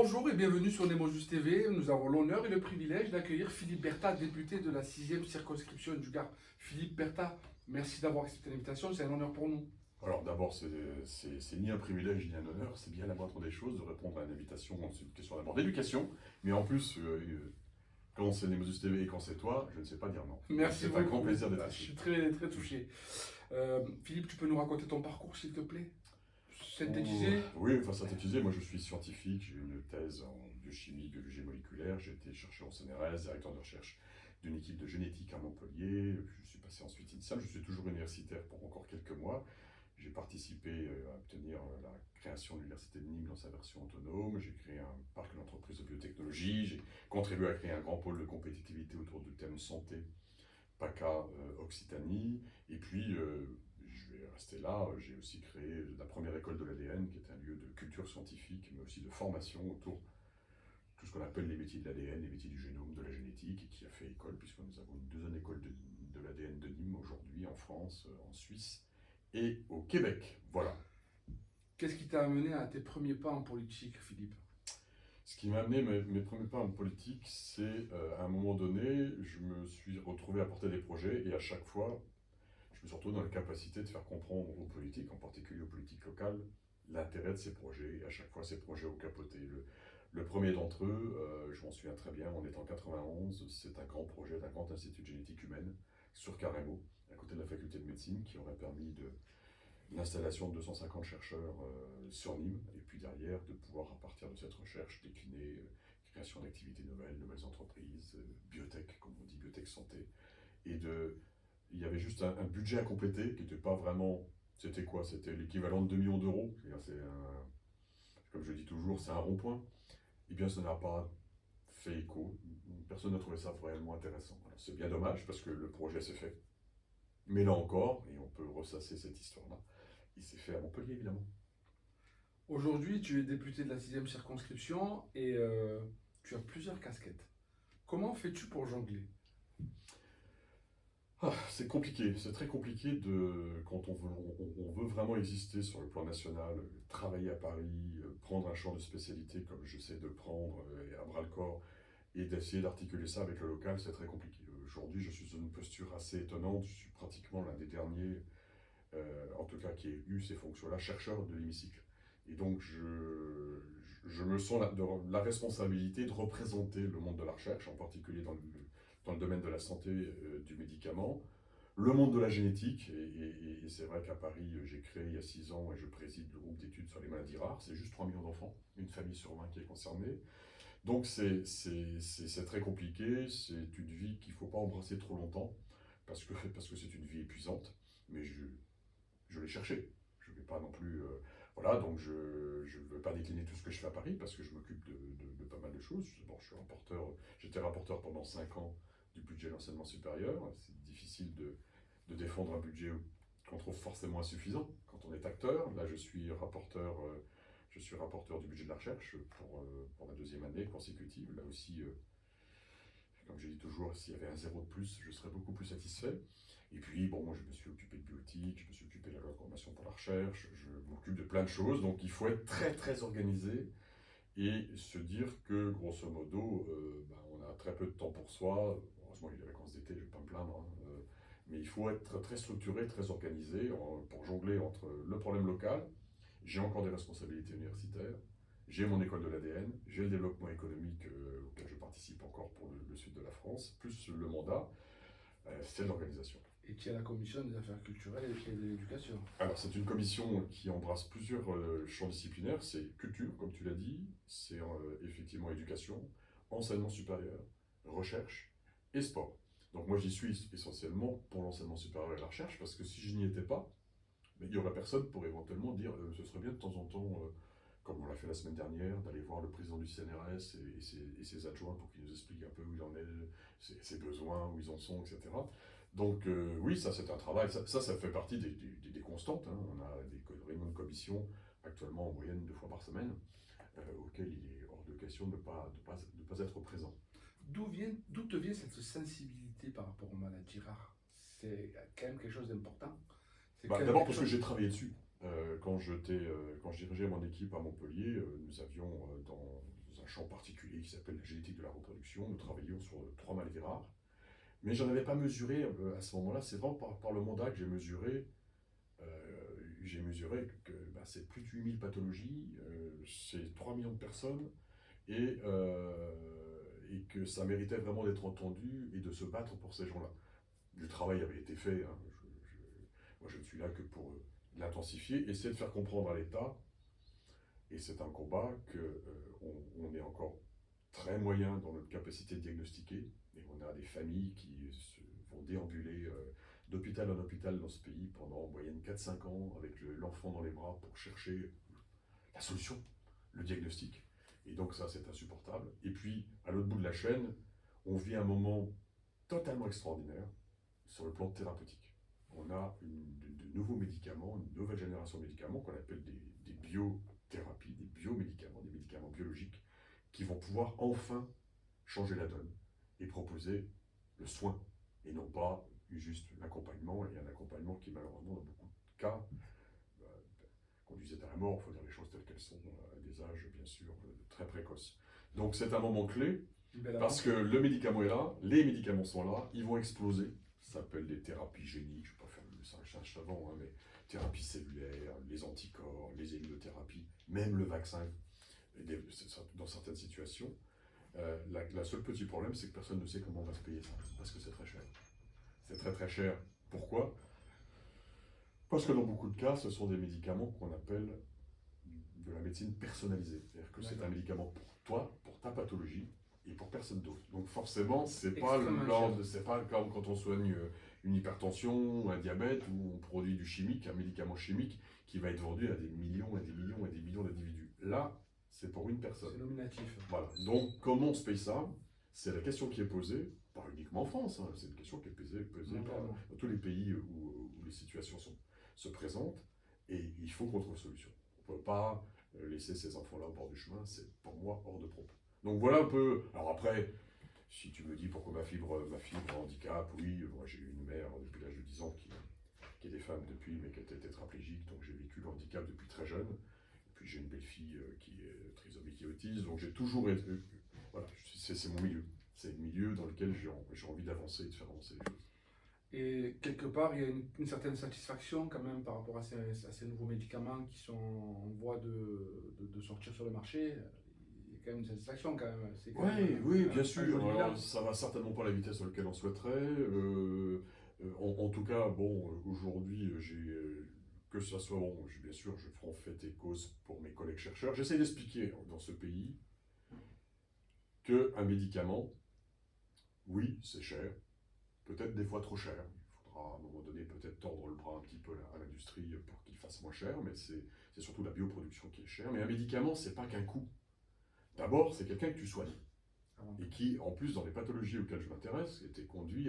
Bonjour et bienvenue sur Nemosus TV. Nous avons l'honneur et le privilège d'accueillir Philippe Bertha, député de la 6e circonscription du Gard. Philippe Bertha, merci d'avoir accepté l'invitation, c'est un honneur pour nous. Alors d'abord, c'est ni un privilège ni un honneur, c'est bien la moindre des choses de répondre à une invitation. C'est une question d'abord d'éducation, mais en plus, quand c'est Nemosus TV et quand c'est toi, je ne sais pas dire non. Merci C'est beaucoup. un grand plaisir d'être Je ici. suis très, très touché. Philippe, tu peux nous raconter ton parcours, s'il te plaît? Synthétiser. Oui, enfin synthétiser, moi je suis scientifique, j'ai une thèse en biochimie, biologie moléculaire, j'ai été chercheur au CNRS, directeur de recherche d'une équipe de génétique à Montpellier, je suis passé ensuite INSEAD, je suis toujours universitaire pour encore quelques mois. J'ai participé à obtenir la création de l'Université de Nîmes dans sa version autonome. J'ai créé un parc d'entreprise de biotechnologie. J'ai contribué à créer un grand pôle de compétitivité autour du thème santé, PACA Occitanie. Et puis, je vais rester là. J'ai aussi créé la première école de l'ADN, qui est un lieu de culture scientifique, mais aussi de formation autour de tout ce qu'on appelle les métiers de l'ADN, les métiers du génome, de la génétique, et qui a fait école, puisque nous avons une deuxième école de l'ADN de Nîmes aujourd'hui, en France, en Suisse et au Québec. Voilà. Qu'est-ce qui t'a amené à tes premiers pas en politique, Philippe? Ce qui m'a amené mes premiers pas en politique, c'est à un moment donné, je me suis retrouvé à porter des projets et à chaque fois, je me suis retrouvé dans la capacité de faire comprendre aux politiques, en particulier aux politiques locales, l'intérêt de ces projets. Et à chaque fois, ces projets ont capoté. Le premier d'entre eux, je m'en souviens très bien, on est en 91, c'est un grand projet d'un grand institut de génétique humaine sur Carremo, à côté de la faculté de médecine, qui aurait permis l'installation de 250 chercheurs sur Nîmes, et puis derrière, de pouvoir, à partir de cette recherche, décliner création d'activités nouvelles, nouvelles entreprises, biotech, comme on dit, biotech santé. Et il y avait juste un budget à compléter qui n'était pas vraiment. C'était quoi? C'était l'équivalent de 2 millions d'euros. Comme je dis toujours, c'est un rond-point. Eh bien, ça n'a pas fait écho. Personne n'a trouvé ça réellement intéressant. Alors, c'est bien dommage parce que le projet s'est fait. Mais là encore, et on peut ressasser cette histoire-là, il s'est fait à Montpellier, évidemment. Aujourd'hui, tu es député de la 6e circonscription et tu as plusieurs casquettes. Comment fais-tu pour jongler? C'est compliqué, c'est très compliqué quand on veut vraiment exister sur le plan national, travailler à Paris, prendre un champ de spécialité comme j'essaie de le prendre à bras le corps et d'essayer d'articuler ça avec le local, c'est très compliqué. Aujourd'hui, je suis dans une posture assez étonnante, je suis pratiquement l'un des derniers, en tout cas qui ait eu ces fonctions-là, chercheur de l'hémicycle. Et donc, je me sens la responsabilité de représenter le monde de la recherche, en particulier dans le domaine de la santé, du médicament, le monde de la génétique, et c'est vrai qu'à Paris, j'ai créé il y a 6 ans et je préside le groupe d'études sur les maladies rares, c'est juste 3 millions d'enfants, une famille sur 20 qui est concernée. Donc c'est très compliqué, c'est une vie qu'il ne faut pas embrasser trop longtemps, parce que c'est une vie épuisante, mais je l'ai cherché. Je ne vais pas non plus. Voilà, donc je ne veux pas décliner tout ce que je fais à Paris parce que je m'occupe de pas mal de choses. Bon, j'étais rapporteur pendant 5 ans du budget de l'enseignement supérieur. C'est difficile de défendre un budget qu'on trouve forcément insuffisant quand on est acteur. Là, je suis rapporteur du budget de la recherche pour la 2e année consécutive. Là aussi, comme je dis toujours, s'il y avait un zéro de plus, je serais beaucoup plus satisfait. Et puis, bon, je me suis occupé de bioéthique, je me suis occupé de la loi de programmation pour la recherche, je m'occupe de plein de choses. Donc, il faut être très, très organisé et se dire que, grosso modo, on a très peu de temps pour soi. Heureusement, il y a les vacances d'été, je ne vais pas me plaindre. Mais il faut être très structuré, très organisé pour jongler entre le problème local. J'ai encore des responsabilités universitaires. J'ai mon école de l'ADN, j'ai le développement économique auquel je participe encore pour le sud de la France, plus le mandat, c'est l'organisation. Et tu as la commission des affaires culturelles et de l'éducation. Alors c'est une commission qui embrasse plusieurs champs disciplinaires, c'est culture, comme tu l'as dit, c'est effectivement éducation, enseignement supérieur, recherche et sport. Donc moi j'y suis essentiellement pour l'enseignement supérieur et la recherche, parce que si je n'y étais pas, il n'y aurait personne pour éventuellement dire ce serait bien de temps en temps, comme on l'a fait la semaine dernière, d'aller voir le président du CNRS et ses adjoints pour qu'ils nous expliquent un peu où il en est, ses besoins, où ils en sont, etc. Donc oui, ça c'est un travail, ça fait partie des constantes. Hein. On a des réunions de commission actuellement en moyenne 2 fois par semaine, auxquelles il est hors de question de ne pas être présent. D'où te vient cette sensibilité par rapport aux maladies rares? C'est quand même quelque chose d'important. D'abord parce que j'ai travaillé dessus. Quand je dirigeais mon équipe à Montpellier, nous avions dans un champ particulier qui s'appelle la génétique de la reproduction. Nous travaillions sur 3 maladies rares. Mais je n'en avais pas mesuré à ce moment-là. C'est vraiment par le mandat que j'ai mesuré que c'est plus de 8000 pathologies, c'est 3 millions de personnes, et que ça méritait vraiment d'être entendu et de se battre pour ces gens-là. Le travail avait été fait, hein. Moi je ne suis là que pour l'intensifier, essayer de faire comprendre à l'État, et c'est un combat qu'on est encore très moyen dans notre capacité de diagnostiquer, et on a des familles qui vont déambuler d'hôpital en hôpital dans ce pays pendant en moyenne 4-5 ans avec l'enfant dans les bras pour chercher la solution, le diagnostic. Et donc ça, c'est insupportable. Et puis, à l'autre bout de la chaîne, on vit un moment totalement extraordinaire sur le plan thérapeutique. On a de nouveaux médicaments, une nouvelle génération de médicaments qu'on appelle des biothérapies, des biomédicaments, des médicaments biologiques, qui vont pouvoir enfin changer la donne et proposer le soin, et non pas juste l'accompagnement, et un accompagnement qui malheureusement dans beaucoup de cas conduisait à la mort. Il faut dire les choses telles qu'elles sont, à des âges bien sûr très précoces. Donc c'est un moment clé, parce que le médicament est là, les médicaments sont là, ils vont exploser. Ça s'appelle des thérapies géniques, je ne vais pas faire le singe savant, hein, mais thérapies cellulaires, les anticorps, les immunothérapies, même le vaccin, dans certaines la seule petit problème, c'est que personne ne sait comment on va se payer ça, parce que c'est très cher. C'est très très cher. Pourquoi? Parce que dans beaucoup de cas, ce sont des médicaments qu'on appelle de la médecine personnalisée. C'est-à-dire que c'est un médicament pour toi, pour ta pathologie, et pour personne d'autre. Donc forcément, c'est pas comme quand on soigne une hypertension ou un diabète, où on produit du chimique, un médicament chimique, qui va être vendu à des millions et des millions et des millions d'individus. Là, c'est pour une personne. C'est nominatif. Voilà. Donc, comment on se paye ça? C'est la question qui est posée, pas uniquement en France, hein, c'est une question qui est posée dans tous les pays où les situations se présentent, et il faut qu'on trouve une solution. On ne peut pas laisser ces enfants-là au bord du chemin, c'est pour moi hors de propos. Donc voilà un peu. Alors après, si tu me dis pourquoi ma fibre handicap, oui, moi j'ai eu une mère depuis l'âge de 10 ans qui était femme depuis, mais qui était tétraplégique, donc j'ai vécu le handicap depuis très jeune. Et puis j'ai une belle-fille qui est trisomique et autiste, donc j'ai toujours été. Voilà, c'est mon milieu. C'est le milieu dans lequel j'ai envie d'avancer et de faire avancer les choses. Et quelque part, il y a une certaine satisfaction quand même par rapport à ces nouveaux médicaments qui sont en voie de sortir sur le marché. Il y a quand même une satisfaction quand même. Oui, bien sûr. Alors, ça va certainement pas à la vitesse à laquelle on souhaiterait. En tout cas, bon, aujourd'hui, que ça soit bon, bien sûr, je prends fait et cause pour mes collègues chercheurs. J'essaie d'expliquer dans ce pays qu'un médicament, oui, c'est cher, peut-être des fois trop cher. Il faudra à un moment donné peut-être tordre le bras un petit peu à l'industrie pour qu'il fasse moins cher, mais c'est surtout la bioproduction qui est chère. Mais un médicament, c'est pas qu'un coût. D'abord, c'est quelqu'un que tu soignes. Et qui, en plus, dans les pathologies auxquelles je m'intéresse, était conduit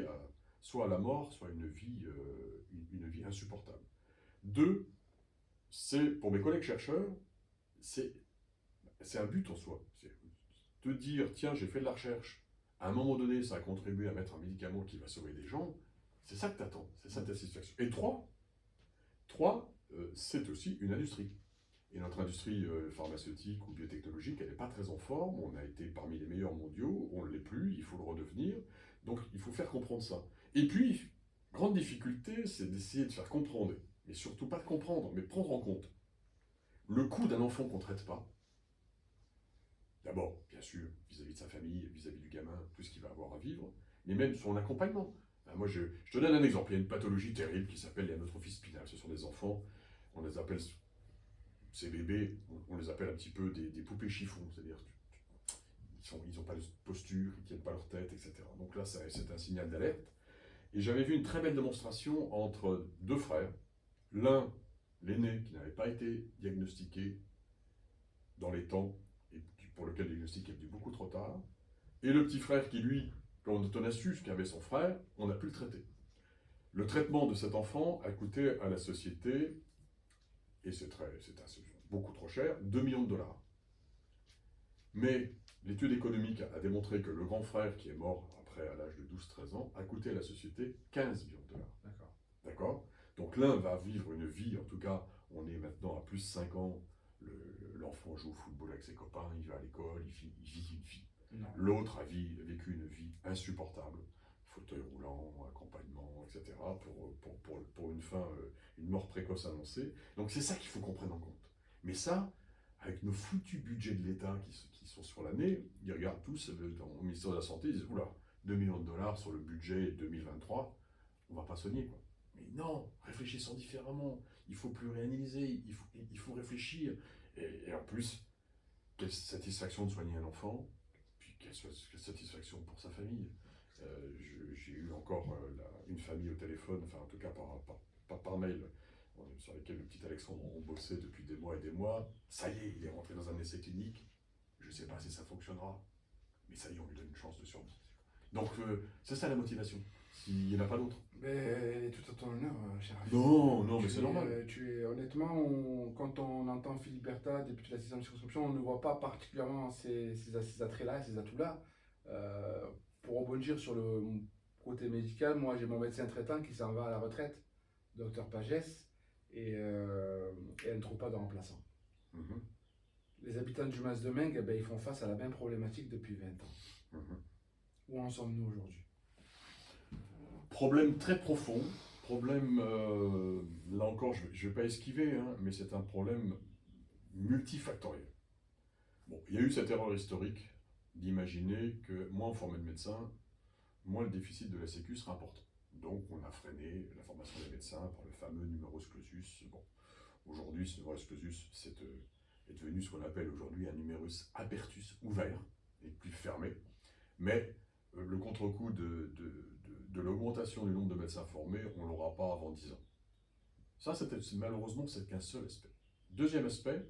soit à la mort, soit à une vie insupportable. Deux, c'est, pour mes collègues chercheurs, c'est un but en soi. C'est de dire, tiens, j'ai fait de la recherche, à un moment donné, ça a contribué à mettre un médicament qui va sauver des gens, c'est ça que tu attends, c'est ça ta satisfaction. Et trois, c'est aussi une industrie. Et notre industrie pharmaceutique ou biotechnologique, elle n'est pas très en forme, on a été parmi les meilleurs mondiaux, on ne l'est plus, il faut le redevenir, donc il faut faire comprendre ça. Et puis, grande difficulté, c'est d'essayer de faire comprendre, et surtout pas de comprendre, mais prendre en compte le coût d'un enfant qu'on ne traite pas. D'abord, bien sûr, vis-à-vis de sa famille, vis-à-vis du gamin, tout ce qu'il va avoir à vivre, mais même son accompagnement. Moi, je te donne un exemple, il y a une pathologie terrible qui s'appelle l'anotrophie spinale. Ce sont des enfants, on les appelle, ces bébés, on les appelle un petit peu des poupées chiffons, c'est-à-dire ils n'ont pas de posture, ils ne tiennent pas leur tête, etc. Donc là, c'est un signal d'alerte. Et j'avais vu une très belle démonstration entre deux frères. L'un, l'aîné, qui n'avait pas été diagnostiqué dans les temps, et pour lequel le diagnostic est venu beaucoup trop tard, et le petit frère qui, lui, quand on a su ce qu'avait son frère, on a pu le traiter. Le traitement de cet enfant a coûté à la société, et c'est beaucoup trop cher, 2 millions de dollars. Mais l'étude économique a démontré que le grand frère, qui est mort après à l'âge de 12-13 ans, a coûté à la société 15 millions de dollars. D'accord. Donc l'un va vivre une vie, en tout cas, on est maintenant à plus 5 ans l'enfant joue au football avec ses copains, il va à l'école, il vit une vie. Non. L'autre a vécu une vie insupportable, fauteuil roulant, accompagnement, etc., pour une mort précoce annoncée. Donc c'est ça qu'il faut qu'on prenne en compte. Mais ça, avec nos foutus budgets de l'État qui sont sur l'année, ils regardent tous au ministère de la Santé, ils disent, oula, 2 millions de dollars sur le budget 2023, on va pas soigner, quoi. Mais non, réfléchissons différemment, il faut plurianalyser, il faut réfléchir. Et en plus, quelle satisfaction de soigner un enfant, puis quelle satisfaction pour sa famille. J'ai eu encore une famille au téléphone, enfin en tout cas par mail, sur lesquels le petit Alexandre on bossait depuis des mois et des mois. Ça y est, il est rentré dans un essai clinique. Je ne sais pas si ça fonctionnera, mais ça y est, on lui donne une chance de survie. Donc c'est ça la motivation, s'il n'y en a pas d'autre. Mais elle est tout à ton honneur, cher Rachid. Non, mais c'est normal. Honnêtement, quand on entend Philippe Berta, député de la 6e circonscription, on ne voit pas particulièrement ces attraits-là, ces atouts-là. Pour rebondir sur le côté médical, moi j'ai mon médecin traitant qui s'en va à la retraite, docteur Pagès, et elle ne trouve pas de remplaçant. Mhm. Les habitants du Mas de Mengue, ils font face à la même problématique depuis 20 ans. Mhm. Où en sommes-nous aujourd'hui? Problème très profond, problème, là encore, je ne vais pas esquiver, hein, mais c'est un problème multifactoriel. Bon, il y a eu cette erreur historique d'imaginer que moins on formait de médecins, moins le déficit de la Sécu sera important. Donc on a freiné la formation des médecins par le fameux numerus clausus. Bon, aujourd'hui, ce numerus clausus est devenu ce qu'on appelle aujourd'hui un numerus apertus ouvert et plus fermé. Mais le contre-coup de l'augmentation du nombre de médecins formés, on ne l'aura pas avant 10 ans. Ça, malheureusement, c'est qu'un seul aspect. Deuxième aspect,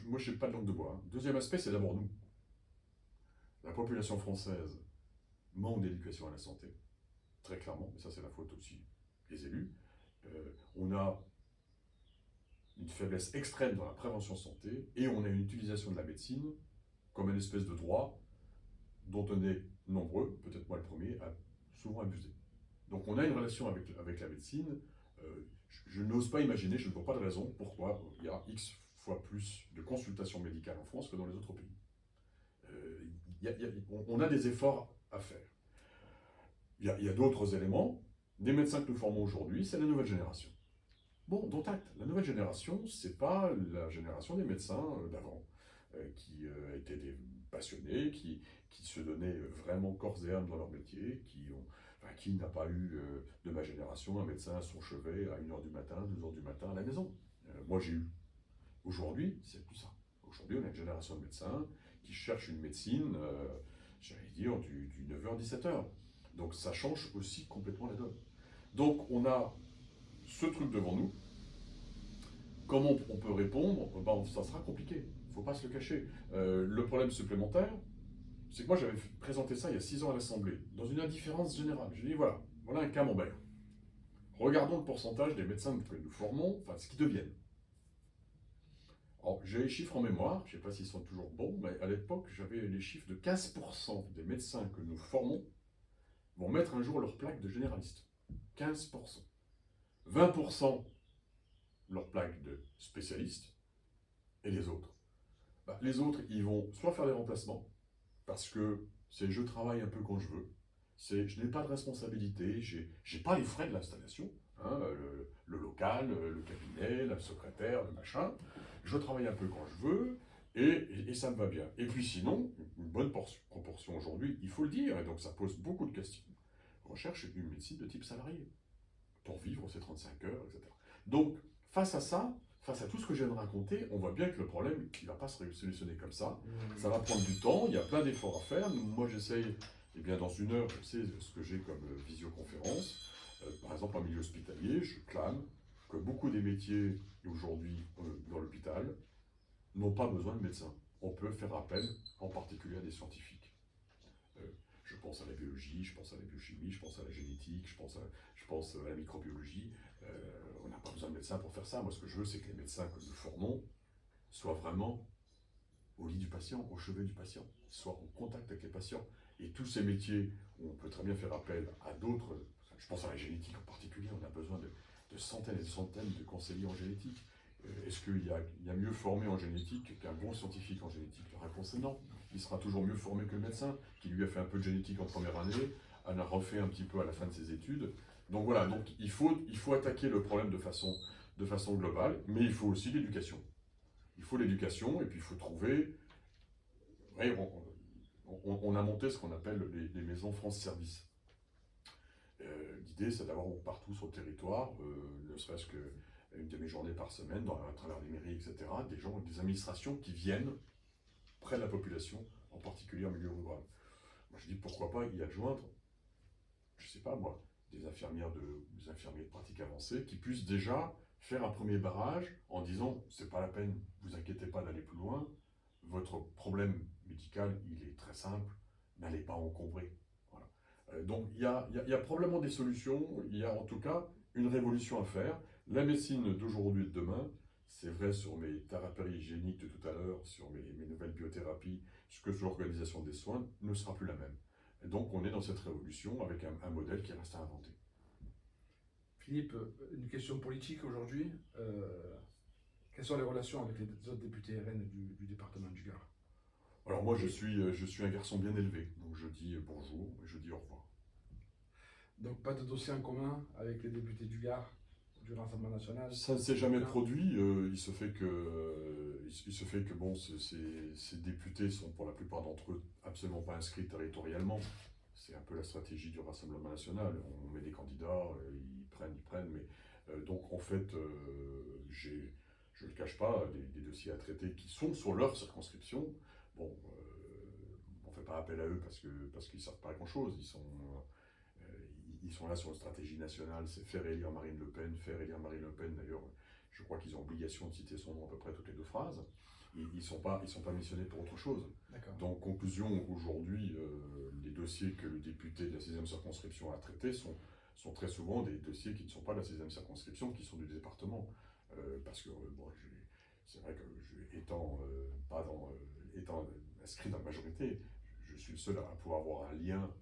moi je n'ai pas de langue de bois. Hein. Deuxième aspect, c'est d'abord nous. La population française manque d'éducation à la santé, très clairement, mais ça c'est la faute aussi des élus. On a une faiblesse extrême dans la prévention santé et on a une utilisation de la médecine comme une espèce de droit dont on est nombreux, peut-être moi le premier, à souvent abuser. Donc on a une relation avec la médecine, je n'ose pas imaginer, je ne vois pas de raison pourquoi il y a X fois plus de consultations médicales en France que dans les autres pays. On a des efforts à faire. Il y a d'autres éléments. Des médecins que nous formons aujourd'hui, c'est la nouvelle génération. Bon, dont acte. La nouvelle génération, c'est pas la génération des médecins d'avant, qui étaient des passionnés, qui se donnaient vraiment corps et âme dans leur métier, qui n'a pas eu de ma génération un médecin à son chevet à 1h du matin, 2h du matin à la maison. Moi, j'ai eu. Aujourd'hui, c'est plus ça. Aujourd'hui, on a une génération de médecins qui cherchent une médecine, j'allais dire, du 9h, 17h. Donc ça change aussi complètement la donne. Donc on a ce truc devant nous. Comment on peut répondre? Ça sera compliqué, il ne faut pas se le cacher. Le problème supplémentaire, c'est que moi j'avais présenté ça il y a 6 ans à l'Assemblée, dans une indifférence générale. J'ai dit voilà un camembert. Regardons le pourcentage des médecins que nous formons, enfin ce qu'ils deviennent. Alors, j'ai les chiffres en mémoire, je ne sais pas s'ils sont toujours bons, mais à l'époque, j'avais les chiffres de 15% des médecins que nous formons vont mettre un jour leur plaque de généraliste. 15%. 20% leur plaque de spécialiste, et les autres. Les autres, ils vont soit faire des remplacements, parce que c'est je travaille un peu quand je veux, je n'ai pas de responsabilité, j'ai pas les frais de l'installation, hein, le local, le cabinet, la secrétaire, le machin, je travaille un peu quand je veux, et ça me va bien. Et puis sinon, une bonne proportion aujourd'hui, il faut le dire, et donc ça pose beaucoup de questions. On cherche une médecine de type salarié, pour vivre ces 35 heures, etc. Donc, face à ça, face à tout ce que je viens de raconter, on voit bien que le problème, il ne va pas se solutionner comme ça. Ça va prendre du temps, il y a plein d'efforts à faire. Moi, j'essaye, dans 1 heure, je sais ce que j'ai comme visioconférence. Par exemple, en milieu hospitalier, je clame que beaucoup des métiers aujourd'hui dans l'hôpital n'ont pas besoin de médecins. On peut faire appel en particulier à des scientifiques. Je pense à la biologie, je pense à la biochimie, je pense à la génétique, je pense à la microbiologie. On n'a pas besoin de médecins pour faire ça. Moi, ce que je veux, c'est que les médecins que nous formons soient vraiment au lit du patient, au chevet du patient, soient en contact avec les patients. Et tous ces métiers où on peut très bien faire appel à d'autres, je pense à la génétique en particulier, on a besoin de centaines et de centaines de conseillers en génétique. Est-ce qu'il y a mieux formé en génétique qu'un bon scientifique en génétique? La réponse est non. Il sera toujours mieux formé que le médecin, qui lui a fait un peu de génétique en première année, en a refait un petit peu à la fin de ses études. Donc voilà, donc il faut attaquer le problème de façon globale, mais il faut aussi l'éducation. Il faut l'éducation, et puis il faut trouver... Ouais, on a monté ce qu'on appelle les maisons France Service. L'idée, c'est d'avoir partout sur le territoire, ne serait-ce qu'une demi-journée par semaine, à travers les mairies, etc., des gens, des administrations qui viennent près de la population, en particulier en milieu rural. Moi, je dis pourquoi pas y adjoindre, je sais pas moi, des infirmiers de pratique avancée qui puissent déjà faire un premier barrage en disant c'est pas la peine, vous inquiétez pas d'aller plus loin, votre problème médical il est très simple, n'allez pas encombrer. Voilà. Donc il y a probablement des solutions, il y a en tout cas une révolution à faire. La médecine d'aujourd'hui et de demain, c'est vrai sur mes thérapies hygiéniques de tout à l'heure, sur mes nouvelles biothérapies, que sur l'organisation des soins, ne sera plus la même. Et donc on est dans cette révolution avec un modèle qui reste à inventer. Philippe, une question politique aujourd'hui. Quelles sont les relations avec les autres députés RN du département du Gard? Alors moi je suis un garçon bien élevé, donc je dis bonjour et je dis au revoir. Donc pas de dossier en commun avec les députés du Gard du Rassemblement national? Ça ne s'est jamais produit. Il se fait que bon, ces députés sont pour la plupart d'entre eux absolument pas inscrits territorialement. C'est un peu la stratégie du Rassemblement national. On met des candidats, ils prennent, mais donc en fait, je ne le cache pas, des dossiers à traiter qui sont sur leur circonscription. Bon, on ne fait pas appel à eux parce qu'ils ne savent pas grand-chose. Ils sont là sur une stratégie nationale, c'est faire élire Marine Le Pen, d'ailleurs, je crois qu'ils ont obligation de citer son nom à peu près toutes les 2 phrases. Ils ne sont pas missionnés pour autre chose. Donc, conclusion, aujourd'hui, les dossiers que le député de la 6e circonscription a traités sont très souvent des dossiers qui ne sont pas de la 6e circonscription, qui sont du département. Parce que, bon, c'est vrai que étant inscrit dans la majorité, je suis le seul à pouvoir avoir un lien,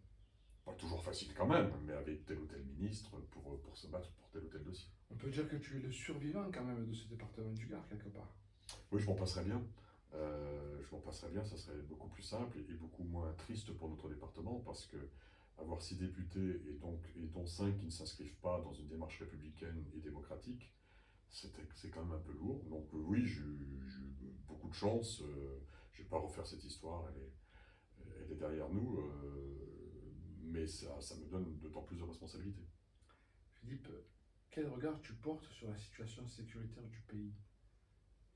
pas toujours facile quand même, mais avec tel ou tel ministre pour se battre pour tel ou tel dossier. On peut dire que tu es le survivant quand même de ce département du Gard, quelque part. Oui, je m'en passerais bien. Ça serait beaucoup plus simple et beaucoup moins triste pour notre département, parce que avoir 6 députés et dont 5 qui ne s'inscrivent pas dans une démarche républicaine et démocratique, c'est quand même un peu lourd. Donc oui, j'ai eu beaucoup de chance. Je ne vais pas refaire cette histoire, elle est derrière nous. Mais ça me donne d'autant plus de responsabilités. Philippe, quel regard tu portes sur la situation sécuritaire du pays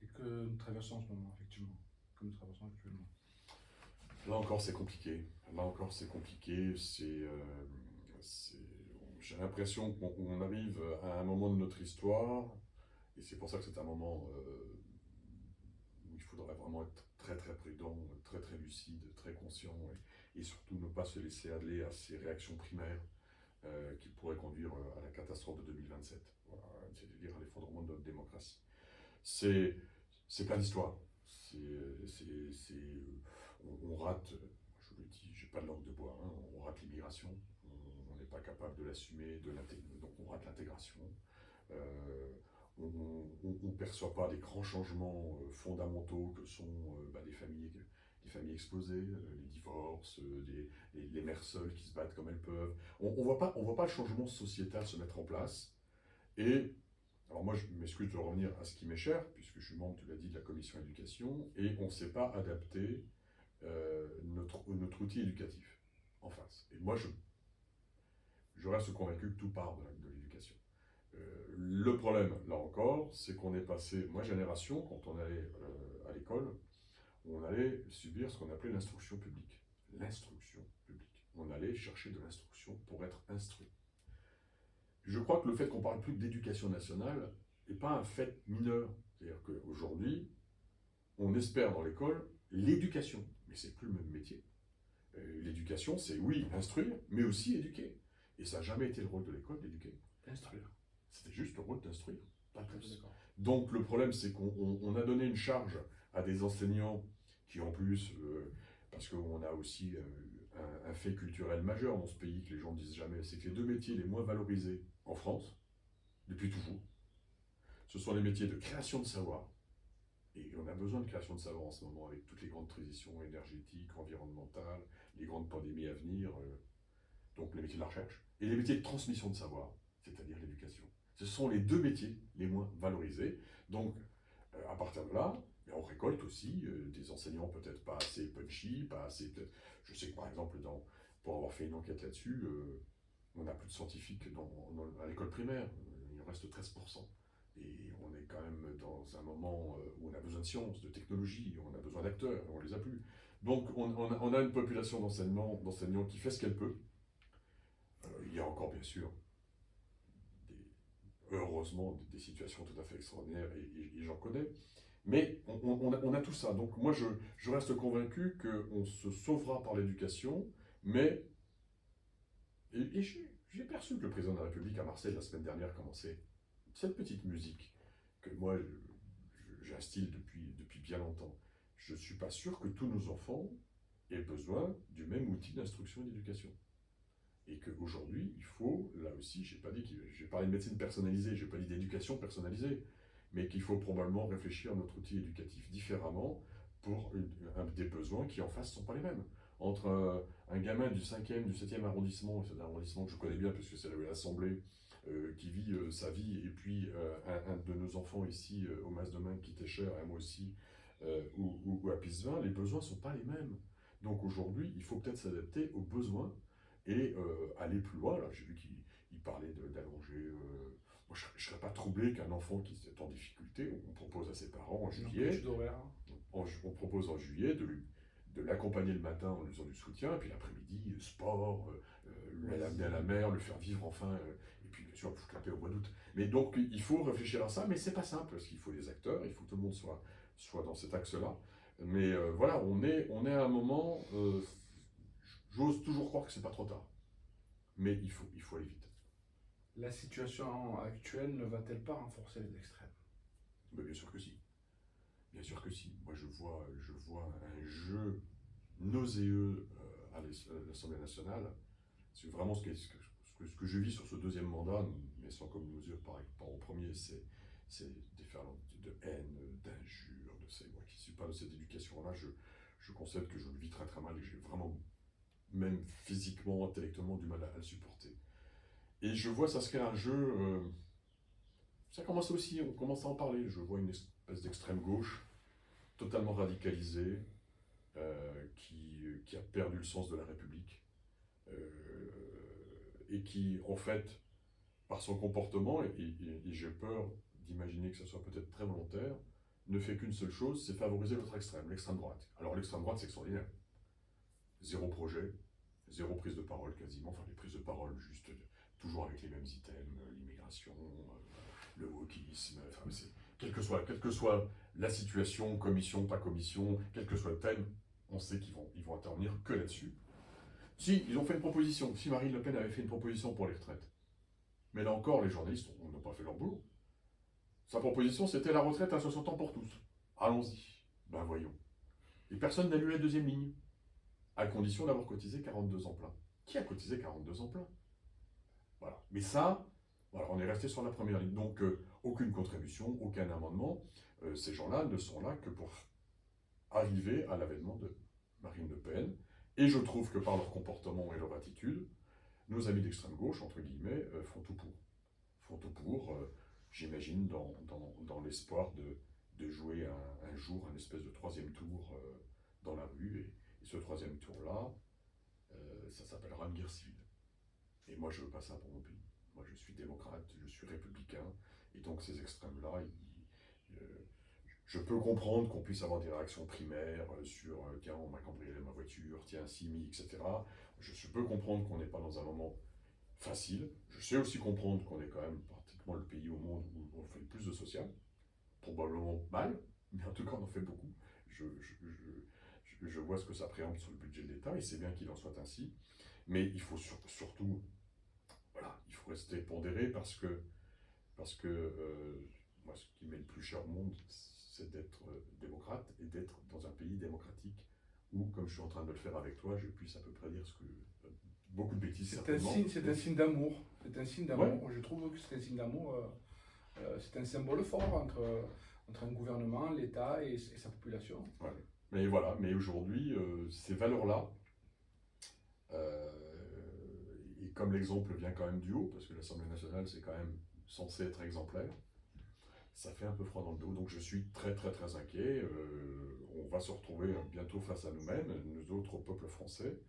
et que nous traversons en ce moment, effectivement, que nous traversons actuellement? Là encore, c'est compliqué. J'ai l'impression qu'on arrive à un moment de notre histoire, et c'est pour ça que c'est un moment où il faudrait vraiment être très très prudent, très très lucide, très conscient, et surtout ne pas se laisser aller à ces réactions primaires qui pourraient conduire à la catastrophe de 2027, voilà, c'est-à-dire à l'effondrement de notre démocratie. C'est plein d'histoires. On rate, je vous le dis, j'ai pas de langue de bois, hein, on rate l'immigration, on n'est pas capable de l'assumer, donc on rate l'intégration. On ne perçoit pas les grands changements fondamentaux que sont les familles explosées, les divorces, les mères seules qui se battent comme elles peuvent. On ne voit pas le changement sociétal se mettre en place. Et alors moi, je m'excuse de revenir à ce qui m'est cher, puisque je suis membre, tu l'as dit, de la commission éducation, et on ne sait pas adapter notre outil éducatif en face. Et moi, je reste convaincu que tout part de l'éducation. Le problème, là encore, c'est qu'on est passé, ma génération, quand on allait à l'école, on allait subir ce qu'on appelait l'instruction publique. L'instruction publique. On allait chercher de l'instruction pour être instruit. Je crois que le fait qu'on parle plus d'éducation nationale n'est pas un fait mineur. C'est-à-dire qu'aujourd'hui, on espère dans l'école l'éducation, mais c'est plus le même métier. L'éducation, c'est oui, instruire, mais aussi éduquer. Et ça n'a jamais été le rôle de l'école d'éduquer. Instruire. C'était juste le rôle d'instruire, pas plus. D'accord. Donc le problème, c'est qu'on a donné une charge à des enseignants qui en plus, parce qu'on a aussi un fait culturel majeur dans ce pays que les gens ne disent jamais, c'est que les 2 métiers les moins valorisés en France, depuis toujours, ce ce sont les métiers de création de savoir. Et on a besoin de création de savoir en ce moment avec toutes les grandes transitions énergétiques, environnementales, les grandes pandémies à venir, donc les métiers de la recherche, et les métiers de transmission de savoir, c'est-à-dire l'éducation. Ce sont les deux métiers les moins valorisés. Donc, à partir de là, on récolte aussi des enseignants peut-être pas assez punchy, pas assez... Je sais que par exemple, pour avoir fait une enquête là-dessus, on n'a plus de scientifiques à l'école primaire, il en reste 13%. Et on est quand même dans un moment où on a besoin de sciences, de technologie, on a besoin d'acteurs, on ne les a plus. Donc on a une population d'enseignants qui fait ce qu'elle peut. Il y a encore bien sûr, heureusement, des situations tout à fait extraordinaires, et j'en connais. Mais on a tout ça. Donc moi, je reste convaincu qu'on se sauvera par l'éducation, mais... Et j'ai perçu que le président de la République à Marseille, la semaine dernière, commençait cette petite musique que moi, j'instille depuis bien longtemps. Je ne suis pas sûr que tous nos enfants aient besoin du même outil d'instruction et d'éducation. Et qu'aujourd'hui, il faut, là aussi, j'ai parlé de médecine personnalisée, je n'ai pas dit d'éducation personnalisée, mais qu'il faut probablement réfléchir à notre outil éducatif différemment pour des besoins qui en face ne sont pas les mêmes. Entre un gamin du 5e, du 7e arrondissement, c'est un arrondissement que je connais bien puisque c'est là où il est assemblé, qui vit sa vie, et puis un de nos enfants ici au Mas de Main qui était cher, et moi aussi, ou à Pisevin, les besoins ne sont pas les mêmes. Donc aujourd'hui, il faut peut-être s'adapter aux besoins et aller plus loin. Là, j'ai vu qu'il parlait d'allonger. Moi, je ne serais pas troublé qu'un enfant qui est en difficulté, on propose à ses parents en juillet, on propose en juillet de l'accompagner le matin en lui faisant du soutien, et puis l'après-midi, sport, l'amener à la mer, le faire vivre enfin, et puis bien sûr, le foutre la paix au mois d'août. Mais donc, il faut réfléchir à ça, mais c'est pas simple, parce qu'il faut des acteurs, il faut que tout le monde soit dans cet axe-là. Mais voilà, on est à un moment, j'ose toujours croire que c'est pas trop tard, mais il faut aller vite. La situation actuelle ne va-t-elle pas renforcer les extrêmes? Mais bien sûr que si. Bien sûr que si. Moi, je vois un jeu nauséeux à l'Assemblée nationale. C'est vraiment ce que je vis sur ce deuxième mandat, mais sans commune mesure par au premier, c'est des ferments de haine, d'injures, de ça. Moi qui ne suis pas de cette éducation-là, je concède que je le vis très très mal et que j'ai vraiment, même physiquement, intellectuellement, du mal à le supporter. Et je vois ça se créer un jeu. Ça commence aussi, on commence à en parler. Je vois une espèce d'extrême gauche totalement radicalisée, qui a perdu le sens de la République, et qui, en fait, par son comportement, et j'ai peur d'imaginer que ce soit peut-être très volontaire, ne fait qu'une seule chose, c'est favoriser l'autre extrême, l'extrême droite. Alors l'extrême droite, c'est extraordinaire. Zéro projet, zéro prise de parole quasiment, enfin les prises de parole juste toujours avec les mêmes items, l'immigration, le wokisme, enfin quelle que soit la situation, commission, pas commission, quel que soit le thème, on sait qu'ils vont intervenir que là-dessus. Si, ils ont fait une proposition, si Marine Le Pen avait fait une proposition pour les retraites, mais là encore, les journalistes n'ont pas fait leur boulot. Sa proposition, c'était la retraite à 60 ans pour tous. Allons-y. Ben voyons. Et personne n'a lu la deuxième ligne, à condition d'avoir cotisé 42 ans plein. Qui a cotisé 42 ans plein? Voilà. Mais ça, voilà, on est resté sur la première ligne. Donc, aucune contribution, aucun amendement. Ces gens-là ne sont là que pour arriver à l'avènement de Marine Le Pen. Et je trouve que par leur comportement et leur attitude, nos amis d'extrême gauche, entre guillemets, font tout pour. Font tout pour, j'imagine, dans l'espoir de jouer un jour un espèce de troisième tour dans la rue. Et ce troisième tour-là, ça s'appellera une guerre civile. Et moi, je ne veux pas ça pour mon pays. Moi, je suis démocrate, je suis républicain. Et donc, ces extrêmes-là, je peux comprendre qu'on puisse avoir des réactions primaires sur tiens, on m'a cambriolé ma voiture, tiens, Simi, etc. Je peux comprendre qu'on n'est pas dans un moment facile. Je sais aussi comprendre qu'on est quand même pratiquement le pays au monde où on fait le plus de social. Probablement mal, mais en tout cas, on en fait beaucoup. Je vois ce que ça préempte sur le budget de l'État et c'est bien qu'il en soit ainsi. Mais il faut surtout, voilà, il faut rester pondéré parce que moi, ce qui m'est le plus cher au monde, c'est d'être démocrate et d'être dans un pays démocratique où, comme je suis en train de le faire avec toi, je puisse à peu près dire beaucoup de bêtises. C'est un signe d'amour. C'est un signe d'amour. Ouais. Je trouve que c'est un signe d'amour c'est un symbole fort entre un gouvernement, l'État et sa population. Ouais. Mais voilà, mais aujourd'hui, ces valeurs-là, et comme l'exemple vient quand même du haut, parce que l'Assemblée nationale, c'est quand même censé être exemplaire, ça fait un peu froid dans le dos. Donc je suis très très très inquiet. On va se retrouver bientôt face à nous-mêmes, nous autres peuples français.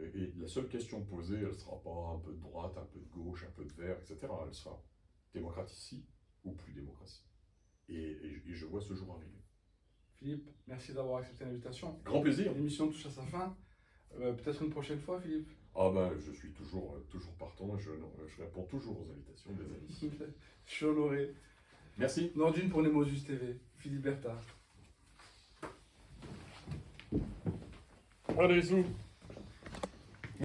Et la seule question posée, elle ne sera pas un peu de droite, un peu de gauche, un peu de vert, etc. Elle sera démocratie ou plus démocratie. Et je vois ce jour arriver. Philippe, merci d'avoir accepté l'invitation. Grand plaisir. L'émission touche à sa fin. Peut-être une prochaine fois, Philippe. Ah ben, je suis toujours partant. Je réponds toujours aux invitations des amis. Je suis honoré. Merci. Nordune pour Nemosus TV. Philippe Bertard. Allez, zou.